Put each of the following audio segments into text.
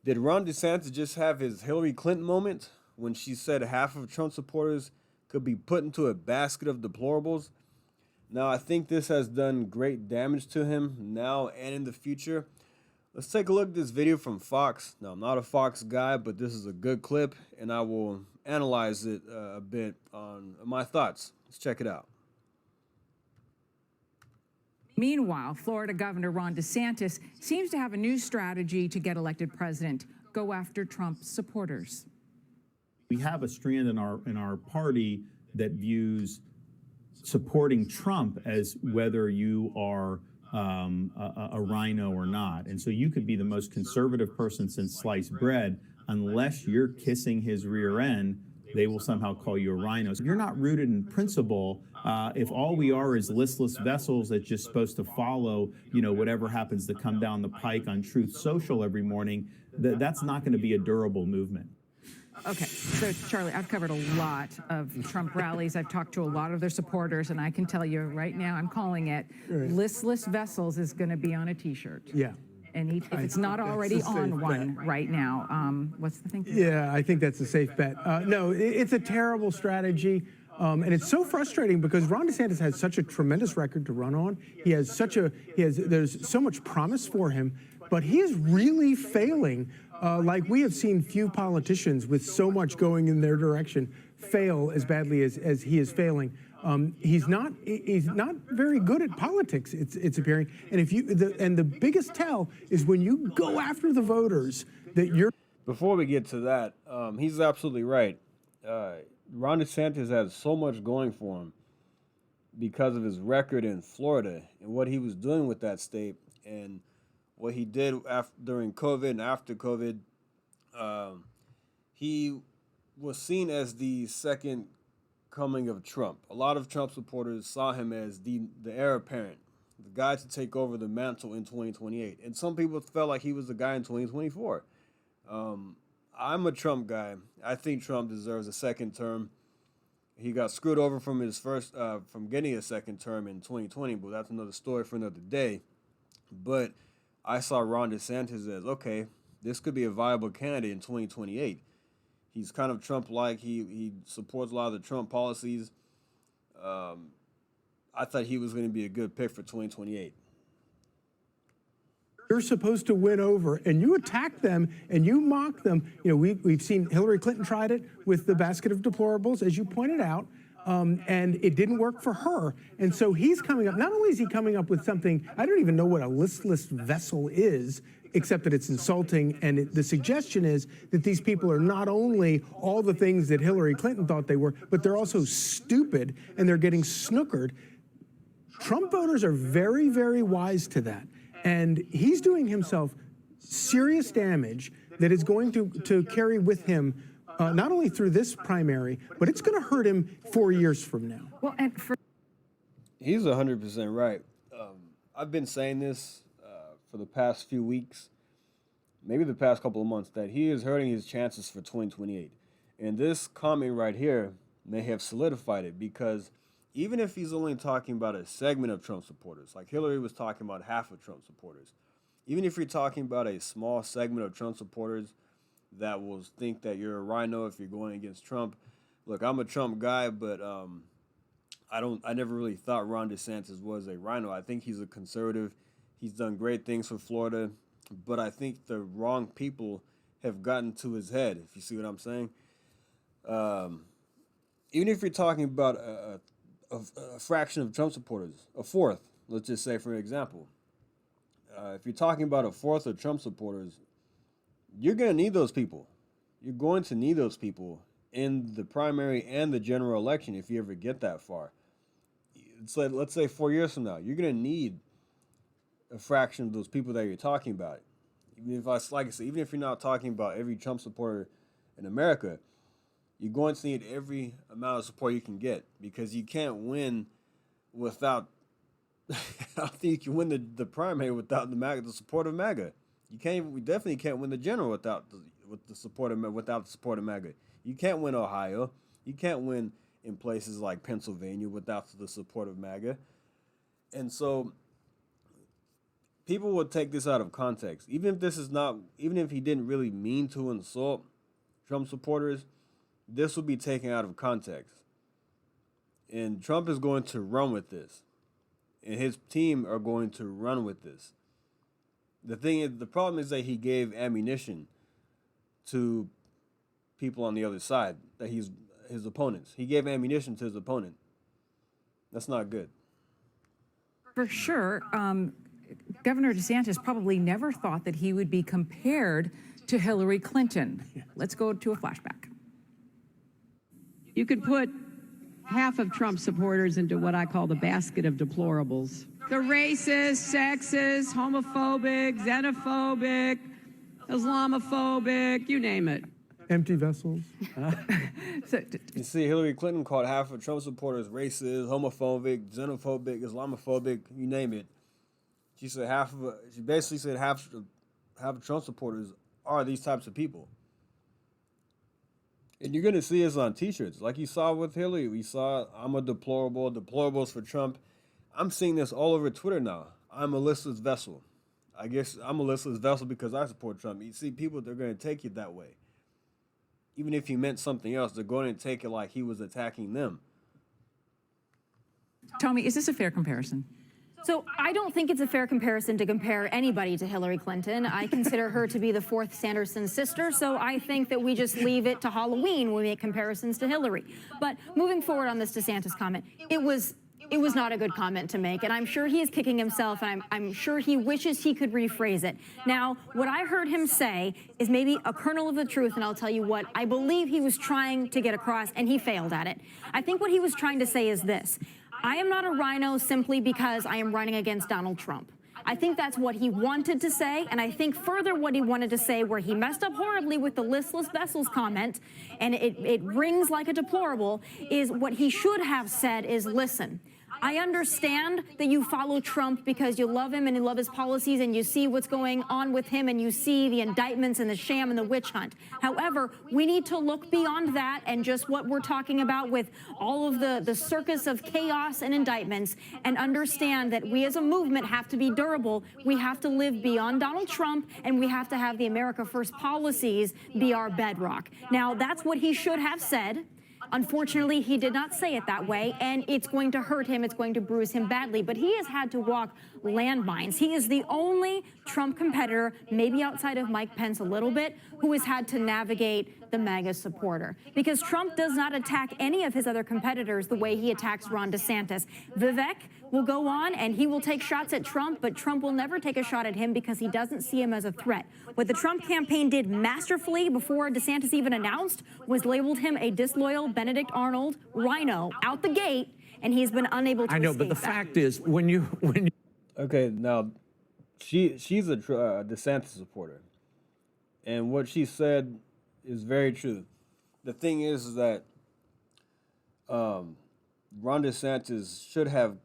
Did Ron DeSantis just have his Hillary Clinton moment when she said half of Trump supporters could be put into a basket of deplorables? Now, I think this has done great damage to him now and in the future. Let's take a look at this video from Fox. Now, I'm not a Fox guy, but this is a good clip, and I will analyze it a bit on my thoughts. Let's check it out. Meanwhile, Florida Governor Ron DeSantis seems to have a new strategy to get elected president: go after Trump's supporters. We have a strand in our party that views supporting Trump as whether you are a rhino or not. And so you could be the most conservative person since sliced bread. Unless you're kissing his rear end, they will somehow call you a rhino. So if you're not rooted in principle, if all we are is listless vessels that's just supposed to follow, whatever happens to come down the pike on Truth Social every morning, that's not going to be a durable movement. Okay, so Charlie, I've covered a lot of Trump rallies. I've talked to a lot of their supporters, and I can tell you right now, I'm calling it listless vessels is going to be on a T-shirt. Yeah. And if it's not already on one right now, what's the thing? Yeah, I think that's a safe bet. No, it's a terrible strategy. And it's so frustrating because Ron DeSantis has such a tremendous record to run on. There's so much promise for him, but he is really failing. Like we have seen few politicians with so much going in their direction fail as badly as he is failing. He's not very good at politics. It's appearing, and the biggest tell is when you go after the voters that you're. Before we get to that, he's absolutely right. Ron DeSantis has so much going for him because of his record in Florida and what he was doing with that state and what he did during COVID and after COVID. He was seen as the second coming of Trump. A lot of Trump supporters saw him as the heir apparent, the guy to take over the mantle in 2028. And some people felt like he was the guy in 2024. I'm a Trump guy. I think Trump deserves a second term. He got screwed over from his from getting a second term in 2020, but that's another story for another day. But I saw Ron DeSantis as, okay, this could be a viable candidate in 2028. He's kind of Trump-like. He supports a lot of the Trump policies. I thought he was going to be a good pick for 2028. You're supposed to win over, and you attack them and you mock them. We've seen Hillary Clinton tried it with the basket of deplorables, as you pointed out, and it didn't work for her. And so he's coming up. Not only is he coming up with something, I don't even know what a listless vessel is, except that it's insulting. And the suggestion is that these people are not only all the things that Hillary Clinton thought they were, but they're also stupid and they're getting snookered. Trump voters are very, very wise to that. And he's doing himself serious damage that is going to carry with him not only through this primary, but it's going to hurt him 4 years from now. Well, and he's 100% right. I've been saying this for the past few weeks, maybe the past couple of months, that he is hurting his chances for 2028. And this comment right here may have solidified it, because even if he's only talking about a segment of Trump supporters, like Hillary was talking about half of Trump supporters, even if you're talking about a small segment of Trump supporters that will think that you're a rhino if you're going against Trump. Look, I'm a Trump guy, but I never really thought Ron DeSantis was a rhino. I think he's a conservative. He's done great things for Florida, but I think the wrong people have gotten to his head, if you see what I'm saying. Even if you're talking about a fraction of Trump supporters, a fourth, let's just say, for example. If you're talking about a fourth of Trump supporters, you're going to need those people. You're going to need those people in the primary and the general election if you ever get that far. It's like, let's say 4 years from now, you're going to need a fraction of those people that you're talking about. Even if you're not talking about every Trump supporter in America, you're going to need every amount of support you can get, because you can't win without. I don't think you can win the primary without the support of MAGA. We definitely can't win the general without the support of MAGA. You can't win Ohio. You can't win in places like Pennsylvania without the support of MAGA. And so people will take this out of context. Even if he didn't really mean to insult Trump supporters, this will be taken out of context. And Trump is going to run with this. And his team are going to run with this. The problem is that he gave ammunition to people on the other side, that he's his opponents. He gave ammunition to his opponent. That's not good. For sure, Governor DeSantis probably never thought that he would be compared to Hillary Clinton. Let's go to a flashback. You could put half of Trump supporters into what I call the basket of deplorables. The racist, sexist, homophobic, xenophobic, Islamophobic, you name it. Empty vessels. You see, Hillary Clinton called half of Trump supporters racist, homophobic, xenophobic, Islamophobic, you name it. She basically said half of Trump supporters are these types of people. And you're going to see this on T-shirts. Like you saw with Hillary. We saw, I'm a deplorable, deplorables for Trump. I'm seeing this all over Twitter now. I'm a listless vessel. I guess I'm a listless vessel because I support Trump. You see, people, they're going to take it that way. Even if he meant something else, they're going to take it like he was attacking them. Tommy, is this a fair comparison? So I don't think it's a fair comparison to compare anybody to Hillary Clinton. I consider her to be the fourth Sanderson sister, so I think that we just leave it to Halloween when we make comparisons to Hillary. But moving forward on this DeSantis comment, it was not a good comment to make, and I'm sure he is kicking himself, and I'm sure he wishes he could rephrase it. Now, what I heard him say is maybe a kernel of the truth, and I'll tell you what I believe he was trying to get across, and he failed at it. I think what he was trying to say is this: I am not a rhino simply because I am running against Donald Trump. I think that's what he wanted to say, and I think further what he wanted to say, where he messed up horribly with the listless vessels comment, and it rings like a deplorable, is what he should have said is, listen, I understand that you follow Trump because you love him and you love his policies and you see what's going on with him and you see the indictments and the sham and the witch hunt. However, we need to look beyond that and just what we're talking about with all of the circus of chaos and indictments, and understand that we as a movement have to be durable. We have to live beyond Donald Trump, and we have to have the America First policies be our bedrock. Now, that's what he should have said. Unfortunately, he did not say it that way, and it's going to hurt him. It's going to bruise him badly. But he has had to walk landmines. He is the only Trump competitor, maybe outside of Mike Pence a little bit, who has had to navigate the MAGA supporter. Because Trump does not attack any of his other competitors the way he attacks Ron DeSantis. Vivek will go on and he will take shots at Trump, but Trump will never take a shot at him because he doesn't see him as a threat. What the Trump campaign did masterfully before DeSantis even announced was labeled him a disloyal Benedict Arnold rhino out the gate, and he's been unable to I know, but the fact is, when you Okay, now, she's a DeSantis supporter. And what she said is very true. The thing is that Ron DeSantis should have,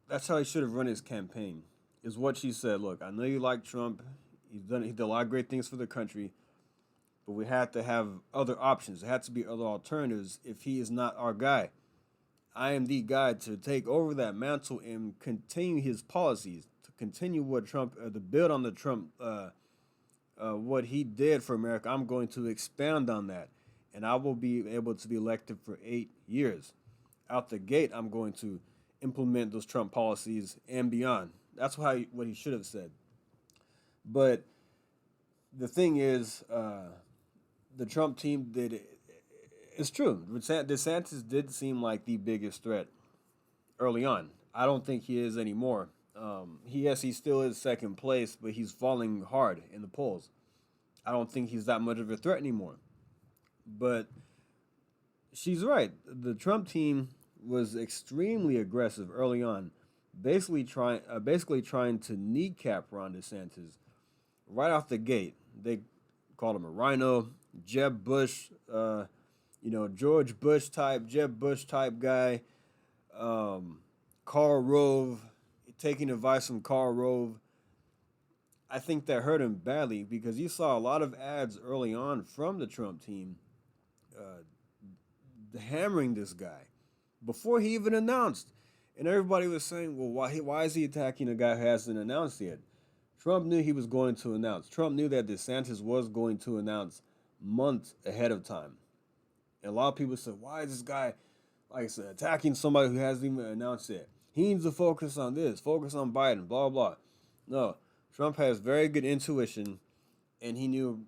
that's how he should have run his campaign, is what she said. Look, I know you like Trump. He did a lot of great things for the country, but we have to have other options. There have to be other alternatives if he is not our guy. I am the guy to take over that mantle and continue his policies, to continue what Trump, to build on the Trump, what he did for America. I'm going to expand on that, and I will be able to be elected for 8 years. Out the gate, I'm going to implement those Trump policies and beyond. That's what he should have said. But the thing is, the Trump team did it. It's true. DeSantis did seem like the biggest threat early on. I don't think he is anymore. He still is second place, but he's falling hard in the polls. I don't think he's that much of a threat anymore. But she's right. The Trump team was extremely aggressive early on, basically trying to kneecap Ron DeSantis right off the gate. They called him a rhino, Jeb Bush, George Bush type, Jeb Bush type guy, Karl Rove, taking advice from Karl Rove. I think that hurt him badly because you saw a lot of ads early on from the Trump team hammering this guy before he even announced. And everybody was saying, well, why is he attacking a guy who hasn't announced yet? Trump knew he was going to announce. Trump knew that DeSantis was going to announce months ahead of time. And a lot of people said, why is this guy, like I said, attacking somebody who hasn't even announced yet? He needs to focus on this, focus on Biden, blah, blah. No, Trump has very good intuition, and he knew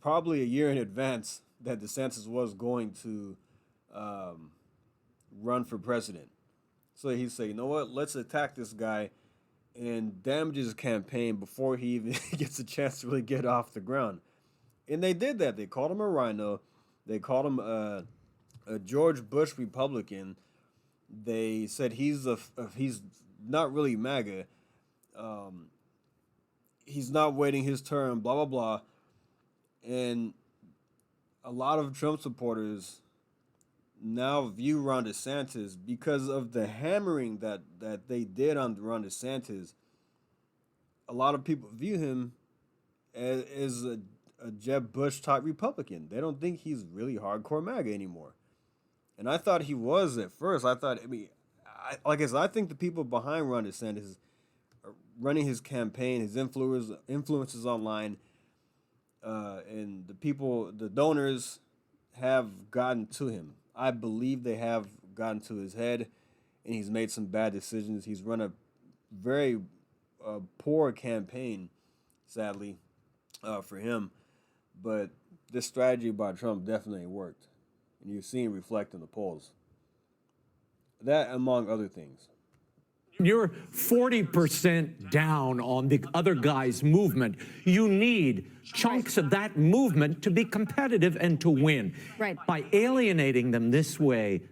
probably a year in advance that DeSantis was going to run for president. So he said, you know what, let's attack this guy and damage his campaign before he even gets a chance to really get off the ground. And they did that. They called him a rhino. They called him a George Bush Republican. They said he's not really MAGA. He's not waiting his turn, blah, blah, blah. And a lot of Trump supporters now view Ron DeSantis, because of the hammering that they did on Ron DeSantis. A lot of people view him as a Jeb Bush type Republican. They don't think he's really hardcore MAGA anymore. And I thought he was at first. I think the people behind Ron DeSantis are running his campaign, his influences online, and the donors have gotten to him. I believe they have gotten to his head, and he's made some bad decisions. He's run a very poor campaign, sadly, for him. But this strategy by Trump definitely worked, and you've seen it reflect in the polls. That, among other things. You're 40% down on the other guy's movement. You need chunks of that movement to be competitive and to win. Right. By alienating them this way,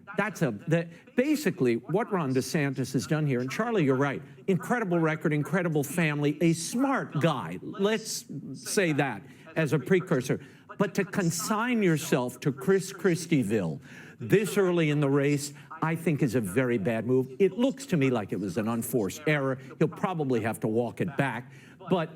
basically what Ron DeSantis has done here. And Charlie, you're right. Incredible record, incredible family, a smart guy. Let's say that as a precursor. But to consign yourself to Chris Christieville this early in the race, I think is a very bad move. It looks to me like it was an unforced error. He'll probably have to walk it back. But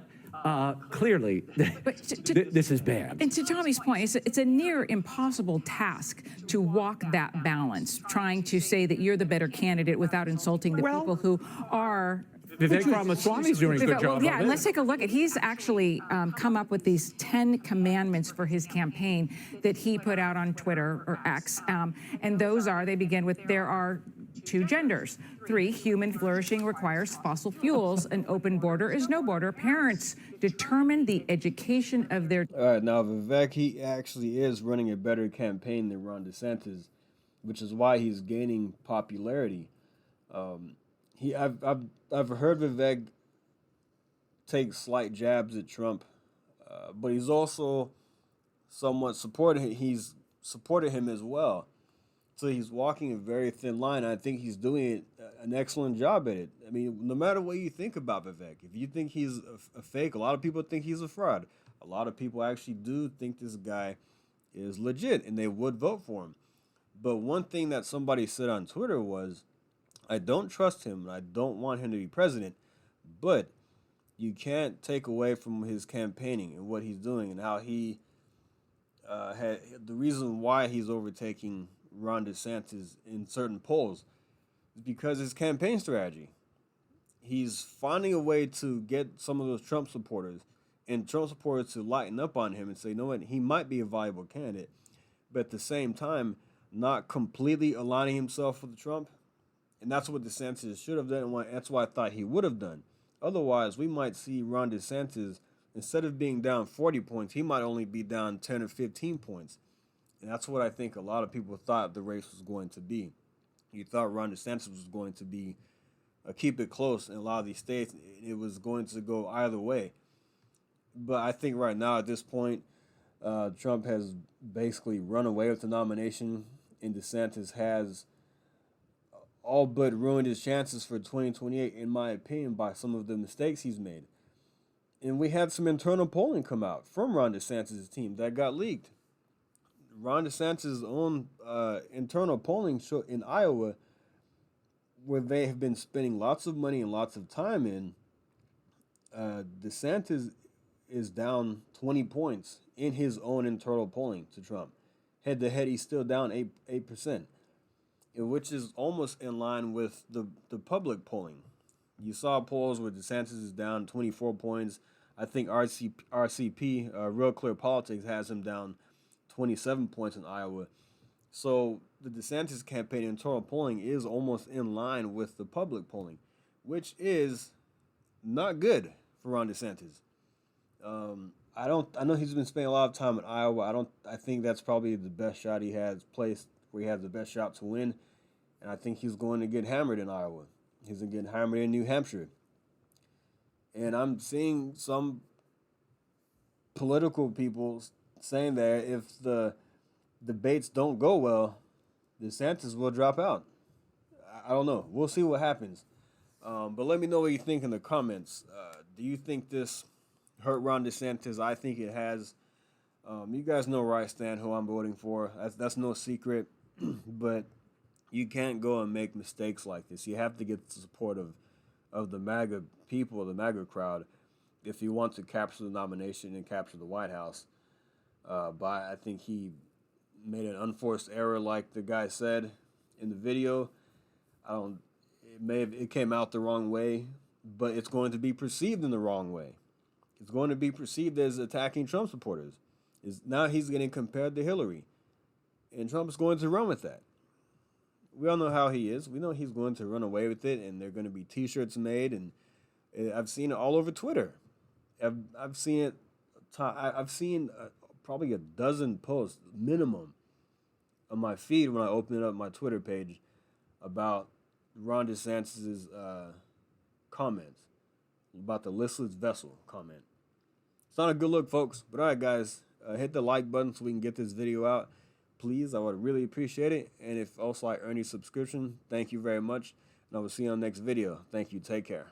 clearly, this is bad. And to Tommy's point, it's a near impossible task to walk that balance, trying to say that you're the better candidate without insulting the people who are. Vivek Ramaswamy's doing a good job. Yeah, and let's take a look at. He's actually come up with these 10 commandments for his campaign that he put out on Twitter or X, and those are. They begin with there are 2 genders. 3, human flourishing requires fossil fuels. An open border is no border. Parents determine the education of their. All right, now Vivek, he actually is running a better campaign than Ron DeSantis, which is why he's gaining popularity. I've heard Vivek take slight jabs at Trump, but he's also somewhat supported. He's supported him as well, so he's walking a very thin line. I think he's doing an excellent job at it. I mean, no matter what you think about Vivek, if you think he's a fake, a lot of people think he's a fraud. A lot of people actually do think this guy is legit, and they would vote for him. But one thing that somebody said on Twitter was, I don't trust him, and I don't want him to be president, but you can't take away from his campaigning and what he's doing and how he had the reason why he's overtaking Ron DeSantis in certain polls is because his campaign strategy. He's finding a way to get some of those Trump supporters and Trump supporters to lighten up on him and say, you know what, he might be a viable candidate, but at the same time, not completely aligning himself with Trump. And that's what DeSantis should have done, and that's what I thought he would have done. Otherwise, we might see Ron DeSantis, instead of being down 40 points, he might only be down 10 or 15 points. And that's what I think a lot of people thought the race was going to be. You thought Ron DeSantis was going to be keep it close in a lot of these states. It was going to go either way. But I think right now, at this point, Trump has basically run away with the nomination, and DeSantis has all but ruined his chances for 2028, in my opinion, by some of the mistakes he's made. And we had some internal polling come out from Ron DeSantis' team that got leaked. Ron DeSantis' own internal polling in Iowa, where they have been spending lots of money and lots of time in, DeSantis is down 20 points in his own internal polling to Trump. Head-to-head, he's still down 8%. which is almost in line with the public polling. You saw polls where DeSantis is down 24 points. I think RCP, Real Clear Politics, has him down 27 points in Iowa. So the DeSantis campaign in total polling is almost in line with the public polling, which is not good for Ron DeSantis. I know he's been spending a lot of time in Iowa. I think that's probably the best shot he has placed where he has the best shot to win. And I think he's going to get hammered in Iowa. He's going to get hammered in New Hampshire. And I'm seeing some political people saying that if the debates don't go well, DeSantis will drop out. I don't know. We'll see what happens. But let me know what you think in the comments. Do you think this hurt Ron DeSantis? I think it has. You guys know where I stand, who I'm voting for. That's no secret. But you can't go and make mistakes like this. You have to get the support of the MAGA people, the MAGA crowd, if you want to capture the nomination and capture the White House. But I think he made an unforced error, like the guy said in the video. It came out the wrong way, but it's going to be perceived in the wrong way. It's going to be perceived as attacking Trump supporters. Now he's getting compared to Hillary, and Trump is going to run with that. We all know how he is. We know he's going to run away with it, and there are going to be T-shirts made, and I've seen it all over Twitter. I've seen it. I've seen probably a dozen posts minimum on my feed when I open up my Twitter page about Ron DeSantis' comments about the listless vessel comment. It's not a good look, folks. But all right, guys, hit the like button so we can get this video out. Please, I would really appreciate it. And if also I earn your subscription, thank you very much. And I will see you on the next video. Thank you. Take care.